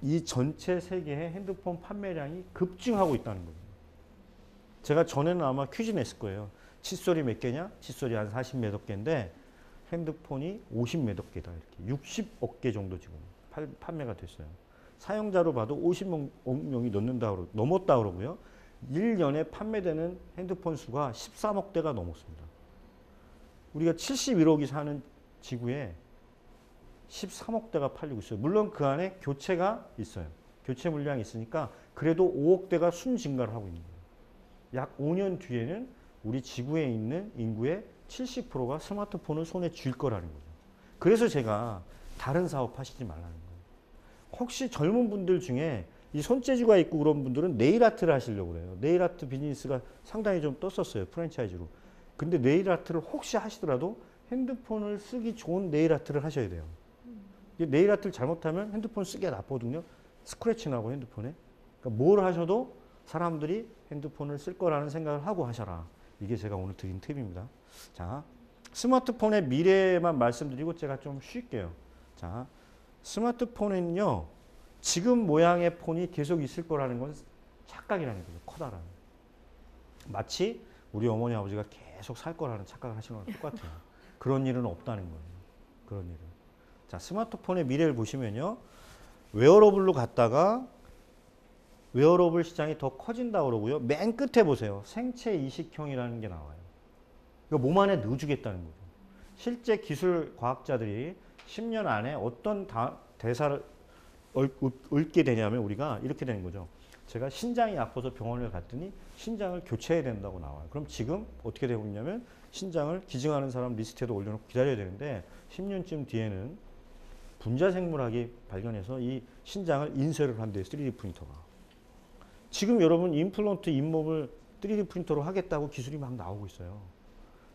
이 전체 세계의 핸드폰 판매량이 급증하고 있다는 겁니다. 제가 전에는 아마 퀴즈 냈을 거예요. 칫솔이 몇 개냐? 칫솔이 한 40 몇억 개인데 핸드폰이 50 몇억 개다. 이렇게 60억 개 정도 지금 판매가 됐어요. 사용자로 봐도 50억 명이 넘었다 그러고요. 1년에 판매되는 핸드폰 수가 13억 대가 넘었습니다. 우리가 71억이 사는 지구에 13억 대가 팔리고 있어요. 물론 그 안에 교체가 있어요. 교체 물량이 있으니까 그래도 5억 대가 순 증가를 하고 있는 거예요. 약 5년 뒤에는 우리 지구에 있는 인구의 70%가 스마트폰을 손에 쥘 거라는 거죠. 그래서 제가 다른 사업 하시지 말라는 거예요. 혹시 젊은 분들 중에 이 손재주가 있고 그런 분들은 네일 아트를 하시려고 그래요. 네일 아트 비즈니스가 상당히 좀 떴었어요. 프랜차이즈로. 근데 네일 아트를 혹시 하시더라도 핸드폰을 쓰기 좋은 네일 아트를 하셔야 돼요. 네일 아트를 잘못하면 핸드폰 쓰기가 나쁘거든요. 스크래치 나고 핸드폰에. 그러니까 뭘 하셔도 사람들이 핸드폰을 쓸 거라는 생각을 하고 하셔라. 이게 제가 오늘 드린 팁입니다. 자, 스마트폰의 미래만 말씀드리고 제가 좀 쉴게요. 자, 스마트폰은요, 지금 모양의 폰이 계속 있을 거라는 건 착각이라는 거죠. 커다란. 마치 우리 어머니 아버지가 계속 살 거라는 착각을 하시는 거랑 똑같아요. 그런 일은 없다는 거예요. 그런 일은. 자, 스마트폰의 미래를 보시면요. 웨어러블로 갔다가 웨어러블 시장이 더 커진다고 그러고요. 맨 끝에 보세요. 생체 이식형이라는 게 나와요. 이거 몸 안에 넣어주겠다는 거죠. 실제 기술 과학자들이 10년 안에 어떤 대사를 읊게 되냐면 우리가 이렇게 되는 거죠. 제가 신장이 아파서 병원을 갔더니 신장을 교체해야 된다고 나와요. 그럼 지금 어떻게 되고 있냐면 신장을 기증하는 사람 리스트에도 올려놓고 기다려야 되는데 10년쯤 뒤에는 분자생물학이 발견해서 이 신장을 인쇄를 한대요. 3D 프린터가. 지금 여러분 임플란트 잇몸을 3D 프린터로 하겠다고 기술이 막 나오고 있어요.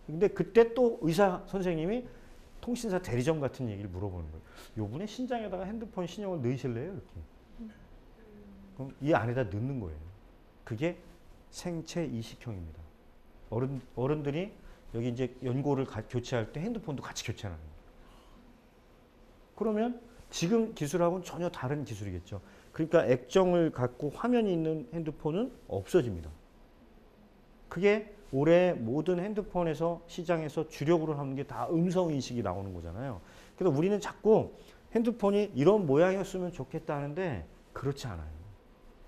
근데 그때 또 의사 선생님이 통신사 대리점 같은 얘기를 물어보는 거예요. 요번에 신장에다가 핸드폰 신형을 넣으실래요? 이렇게. 그럼 이 안에다 넣는 거예요. 그게 생체 이식형입니다. 어른들이 여기 이제 연고를 교체할 때 핸드폰도 같이 교체하는 거예요. 그러면 지금 기술하고는 전혀 다른 기술이겠죠. 그러니까 액정을 갖고 화면이 있는 핸드폰은 없어집니다. 그게 올해 모든 핸드폰에서 시장에서 주력으로 하는 게 다 음성 인식이 나오는 거잖아요. 그래서 우리는 자꾸 핸드폰이 이런 모양이었으면 좋겠다 하는데 그렇지 않아요.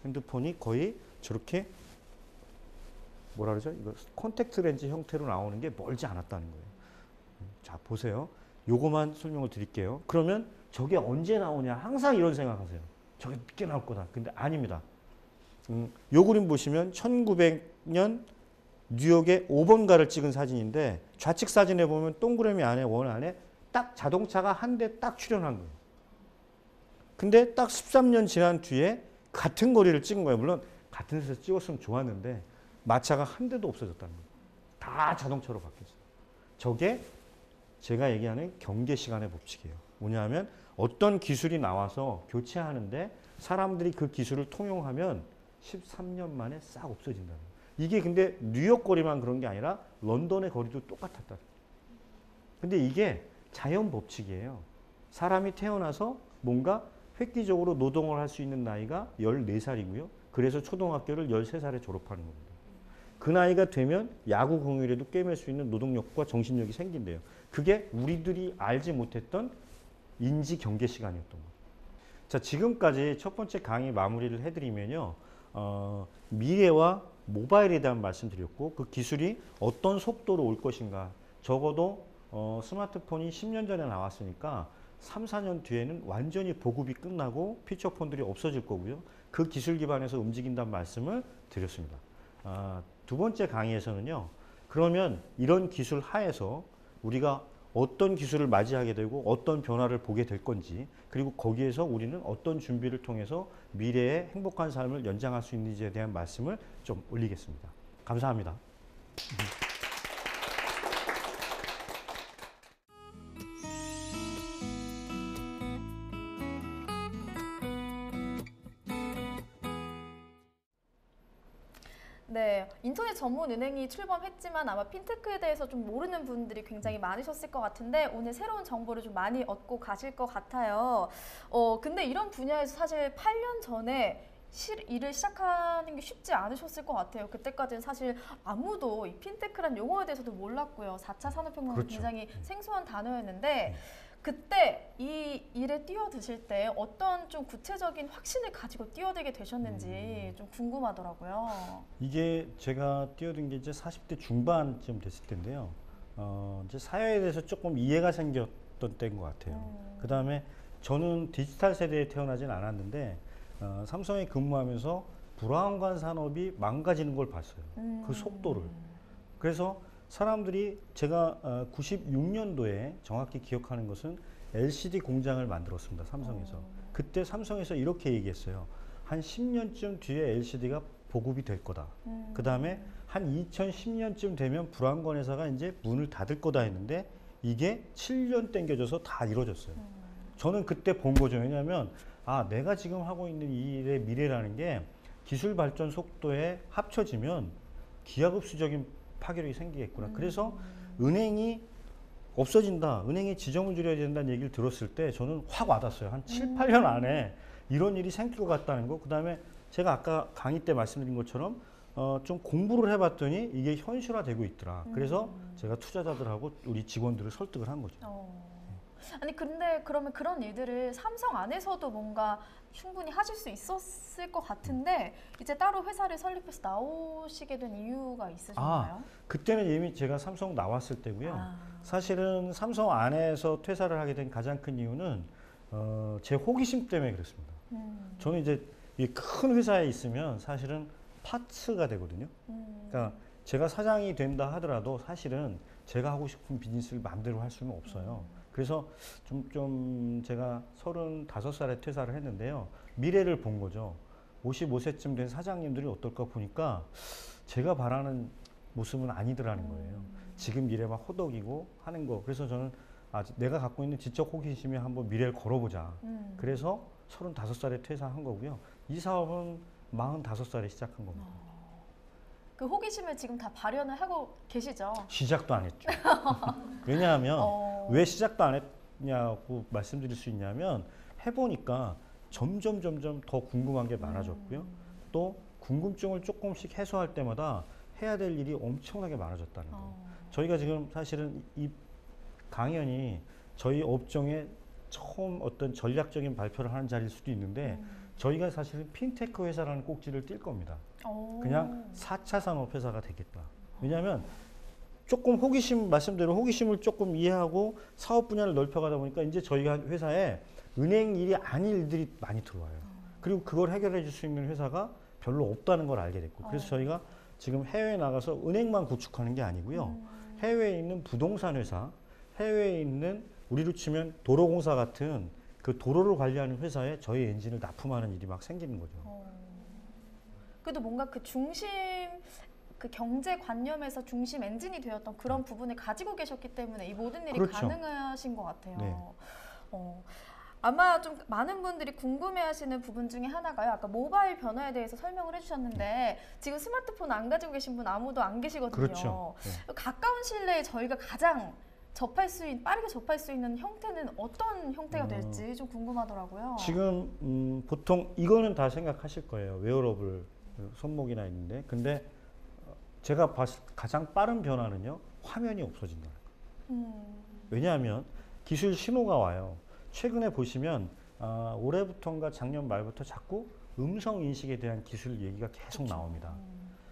핸드폰이 거의 저렇게 뭐라 그러죠? 이거 콘택트 렌즈 형태로 나오는 게 멀지 않았다는 거예요. 자, 보세요. 요거만 설명을 드릴게요. 그러면 저게 언제 나오냐? 항상 이런 생각하세요. 저게 늦게 나올 거다. 근데 아닙니다. 요 그림 보시면 1900년 뉴욕의 5번가를 찍은 사진인데 좌측 사진에 보면 동그라미 안에 원 안에 딱 자동차가 한 대 딱 출현한 거예요. 근데 딱 13년 지난 뒤에 같은 거리를 찍은 거예요. 물론 같은 데서 찍었으면 좋았는데 마차가 한 대도 없어졌다는 거예요. 다 자동차로 바뀌었어요. 저게 제가 얘기하는 경계 시간의 법칙이에요. 뭐냐면 어떤 기술이 나와서 교체하는데 사람들이 그 기술을 통용하면 13년 만에 싹 없어진다는 거예요. 이게 근데 뉴욕 거리만 그런 게 아니라 런던의 거리도 똑같았다. 근데 이게 자연 법칙이에요. 사람이 태어나서 뭔가 획기적으로 노동을 할 수 있는 나이가 14살이고요. 그래서 초등학교를 13살에 졸업하는 겁니다. 그 나이가 되면 야구 공휴일에도 게임할 수 있는 노동력과 정신력이 생긴대요. 그게 우리들이 알지 못했던 인지 경계 시간이었던 거예요. 자, 지금까지 첫 번째 강의 마무리를 해드리면요. 미래와 모바일에 대한 말씀드렸고 그 기술이 어떤 속도로 올 것인가. 적어도 스마트폰이 10년 전에 나왔으니까 3, 4년 뒤에는 완전히 보급이 끝나고 피처폰들이 없어질 거고요. 그 기술 기반에서 움직인다는 말씀을 드렸습니다. 두 번째 강의에서는요. 그러면 이런 기술 하에서 우리가 어떤 기술을 맞이하게 되고 어떤 변화를 보게 될 건지 그리고 거기에서 우리는 어떤 준비를 통해서 미래의 행복한 삶을 연장할 수 있는지에 대한 말씀을 좀 올리겠습니다. 감사합니다. 네, 인터넷 전문 은행이 출범했지만 아마 핀테크에 대해서 좀 모르는 분들이 굉장히 많으셨을 것 같은데 오늘 새로운 정보를 좀 많이 얻고 가실 것 같아요. 근데 이런 분야에서 사실 8년 전에 일을 시작하는 게 쉽지 않으셨을 것 같아요. 그때까지는 사실 아무도 이 핀테크란 용어에 대해서도 몰랐고요. 4차 산업혁명은 그렇죠. 굉장히 생소한 단어였는데 그때 이 일에 뛰어드실 때 어떤 좀 구체적인 확신을 가지고 뛰어들게 되셨는지 좀 궁금하더라고요. 이게 제가 뛰어든 게 이제 40대 중반쯤 됐을 텐데요. 이제 사회에 대해서 조금 이해가 생겼던 때인 것 같아요. 그 다음에 저는 디지털 세대에 태어나진 않았는데 삼성에 근무하면서 불황관 산업이 망가지는 걸 봤어요. 그 속도를. 그래서 사람들이 제가 96년도에 정확히 기억하는 것은 LCD 공장을 만들었습니다. 삼성에서. 그때 삼성에서 이렇게 얘기했어요. 한 10년쯤 뒤에 LCD가 보급이 될 거다. 그 다음에 한 2010년쯤 되면 불황건 회사가 이제 문을 닫을 거다 했는데 이게 7년 땡겨져서 다 이루어졌어요. 저는 그때 본 거죠. 왜냐하면 내가 지금 하고 있는 이 일의 미래라는 게 기술 발전 속도에 합쳐지면 기하급수적인 파괴력이 생기겠구나. 그래서 은행이 없어진다. 은행의 지점을 줄여야 된다는 얘기를 들었을 때 저는 확 와닿았어요. 한 7, 8년 안에 이런 일이 생길 것 같다는 거. 그 다음에 제가 아까 강의 때 말씀드린 것처럼 좀 공부를 해봤더니 이게 현실화되고 있더라. 그래서 제가 투자자들하고 우리 직원들을 설득을 한 거죠. 아니 근데 그러면 그런 일들을 삼성 안에서도 뭔가 충분히 하실 수 있었을 것 같은데 이제 따로 회사를 설립해서 나오시게 된 이유가 있으셨나요? 그때는 이미 제가 삼성 나왔을 때고요. 사실은 삼성 안에서 퇴사를 하게 된 가장 큰 이유는 제 호기심 때문에 그랬습니다. 저는 이제 이 큰 회사에 있으면 사실은 파츠가 되거든요. 그러니까 제가 사장이 된다 하더라도 사실은 제가 하고 싶은 비즈니스를 마음대로 할 수는 없어요. 그래서 좀 제가 35살에 퇴사를 했는데요. 미래를 본 거죠. 55세쯤 된 사장님들이 어떨까 보니까 제가 바라는 모습은 아니더라는 거예요. 지금 일에 막 호덕이고 하는 거. 그래서 저는 내가 갖고 있는 지적 호기심에 한번 미래를 걸어보자. 그래서 35살에 퇴사한 거고요. 이 사업은 45살에 시작한 겁니다. 그 호기심을 지금 다 발현을 하고 계시죠? 시작도 안 했죠. 왜냐하면 왜 시작도 안 있냐고 말씀드릴 수 있냐면 해보니까 점점 더 궁금한 게 많아졌고요. 또 궁금증을 조금씩 해소할 때마다 해야 될 일이 엄청나게 많아졌다는 거예요. 저희가 지금 사실은 이 강연이 저희 업종의 처음 어떤 전략적인 발표를 하는 자리일 수도 있는데 저희가 사실은 핀테크 회사라는 꼭지를 띌 겁니다. 그냥 4차 산업 회사가 되겠다. 왜냐하면 조금 호기심, 말씀대로 호기심을 조금 이해하고 사업 분야를 넓혀가다 보니까 이제 저희가 회사에 은행 일이 아닌 일들이 많이 들어와요. 그리고 그걸 해결해 줄 수 있는 회사가 별로 없다는 걸 알게 됐고, 그래서 저희가 지금 해외에 나가서 은행만 구축하는 게 아니고요. 해외에 있는 부동산 회사, 해외에 있는 우리로 치면 도로공사 같은 그 도로를 관리하는 회사에 저희 엔진을 납품하는 일이 막 생기는 거죠. 그래도 뭔가 그 중심, 그 경제관념에서 중심 엔진이 되었던 그런 부분을 가지고 계셨기 때문에 이 모든 일이 그렇죠. 가능하신 것 같아요. 네. 아마 좀 많은 분들이 궁금해하시는 부분 중에 하나가요. 아까 모바일 변화에 대해서 설명을 해주셨는데 지금 스마트폰 안 가지고 계신 분 아무도 안 계시거든요. 그렇죠. 네. 가까운 시일 내에 저희가 가장 빠르게 접할 수 있는 형태는 어떤 형태가 될지 좀 궁금하더라고요. 지금 보통 이거는 다 생각하실 거예요. 웨어러블 손목이나 있는데, 근데 제가 봤을 때 가장 빠른 변화는요, 화면이 없어진다는 거예요. 왜냐하면 기술 신호가 와요. 최근에 보시면 올해부터인가 작년 말부터 자꾸 음성 인식에 대한 기술 얘기가 계속 나옵니다.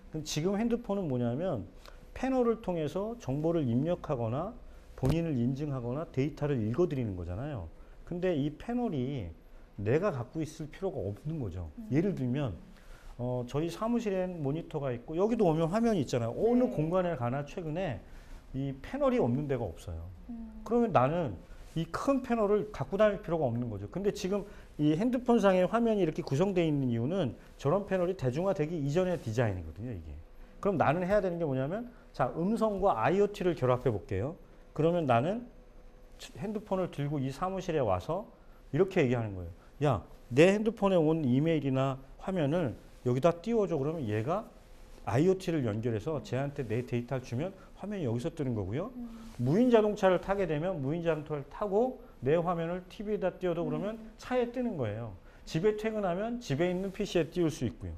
그럼 지금 핸드폰은 뭐냐면 패널을 통해서 정보를 입력하거나 본인을 인증하거나 데이터를 읽어드리는 거잖아요. 근데 이 패널이 내가 갖고 있을 필요가 없는 거죠. 예를 들면 저희 사무실엔 모니터가 있고 여기도 오면 화면이 있잖아요. 어느 공간에 가나 최근에 이 패널이 없는 데가 없어요. 그러면 나는 이 큰 패널을 갖고 다닐 필요가 없는 거죠. 근데 지금 이 핸드폰상의 화면이 이렇게 구성되어 있는 이유는 저런 패널이 대중화되기 이전의 디자인이거든요, 이게. 그럼 나는 해야 되는 게 뭐냐면, 자, 음성과 IoT를 결합해 볼게요. 그러면 나는 핸드폰을 들고 이 사무실에 와서 이렇게 얘기하는 거예요. 야, 내 핸드폰에 온 이메일이나 화면을 여기다 띄워줘. 그러면 얘가 IoT를 연결해서 쟤한테 내 데이터를 주면 화면이 여기서 뜨는 거고요. 무인 자동차를 타게 되면 무인 자동차를 타고 내 화면을 TV에다 띄워도 그러면 차에 뜨는 거예요. 집에 퇴근하면 집에 있는 PC에 띄울 수 있고요.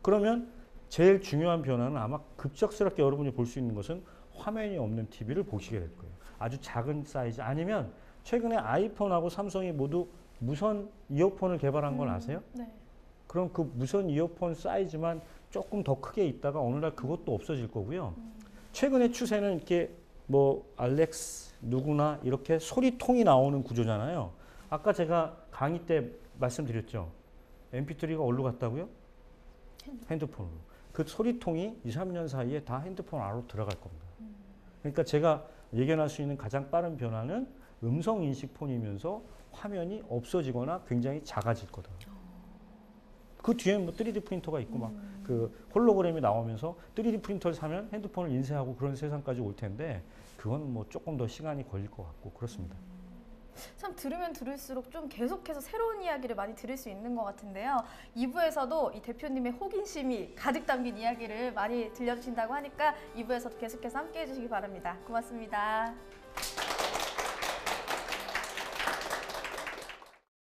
그러면 제일 중요한 변화는 아마 급작스럽게 여러분이 볼 수 있는 것은 화면이 없는 TV를 보시게 될 거예요. 아주 작은 사이즈, 아니면 최근에 아이폰하고 삼성이 모두 무선 이어폰을 개발한 건 아세요? 네. 그럼 그 무선 이어폰 사이즈만 조금 더 크게 있다가 어느 날 그것도 없어질 거고요. 최근의 추세는 이렇게 뭐 알렉스 누구나 이렇게 소리통이 나오는 구조잖아요. 아까 제가 강의 때 말씀드렸죠. MP3가 어디로 갔다고요? 핸드폰으로. 그 소리통이 2, 3년 사이에 다 핸드폰 안으로 들어갈 겁니다. 그러니까 제가 예견할 수 있는 가장 빠른 변화는 음성 인식 폰이면서 화면이 없어지거나 굉장히 작아질 거다. 그 뒤에는 뭐 3D 프린터가 있고 막 그 홀로그램이 나오면서 3D 프린터를 사면 핸드폰을 인쇄하고 그런 세상까지 올 텐데 그건 뭐 조금 더 시간이 걸릴 것 같고 그렇습니다. 참 들으면 들을수록 좀 계속해서 새로운 이야기를 많이 들을 수 있는 것 같은데요. 2부에서도 이 대표님의 호기심이 가득 담긴 이야기를 많이 들려주신다고 하니까 2부에서도 계속해서 함께해 주시기 바랍니다. 고맙습니다.